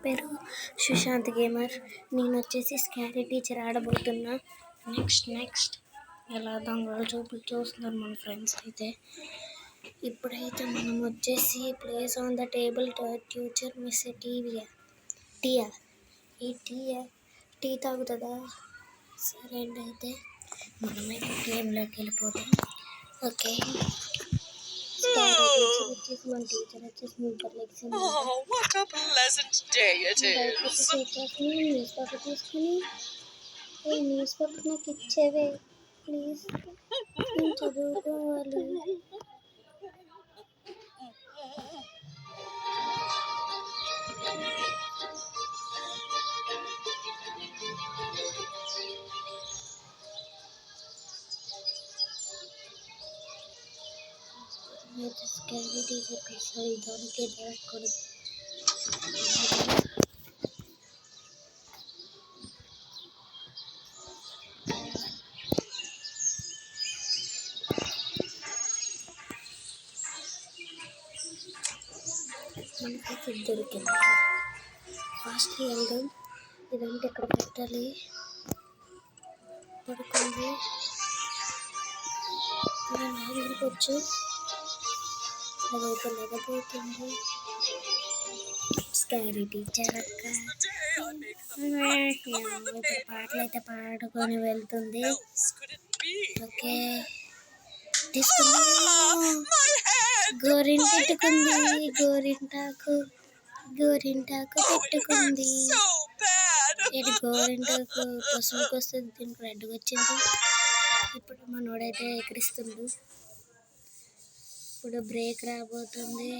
పేరు సుశాంత్ గేమర్. నేను వచ్చేసి స్కారీ టీచర్ ఆడబోతున్నా. నెక్స్ట్ ఎలా దొంగలు చూస్తున్నారు మన ఫ్రెండ్స్ అయితే. ఇప్పుడైతే మనం వచ్చేసి place on the table teacher miss టీయా ఈ టీ తాగుతుందా? సరే అండి, అయితే మనమైతే గేమ్లోకి వెళ్ళిపోతాం. ఓకే, మన టీచర్ వచ్చేసి నిద్ర లెక్సింది. న్యూస్ పేపర్ తీసుకుని న్యూస్ పేపర్ నాకు ఇచ్చేవే ప్లీజ్, నేను చదువుకోవాలి. స్కారీ టీచర్ కసారి దానికి దాచుకోవడం. మనకైతే దొరికింది. ఫాస్ట్గా వెళ్దాం. ఇదంతా ఇక్కడ పెట్టాలి. పడుకుంది వచ్చు, అదైతే లేకపోతుంది. స్కారీ టీచర్ అక్క పాటలు అయితే పాడుకొని వెళ్తుంది. ఓకే, తీసుకుంది. గోరింటాకు పెట్టుకుంది. ఇది గోరింటాకు పసుపుకి వస్తుంది, దీనికి రెడ్గా వచ్చింది. ఇప్పుడు మనోడైతే ఎక్కిరిస్తుండు. ఇప్పుడు బ్రేక్ రాబోతుంది.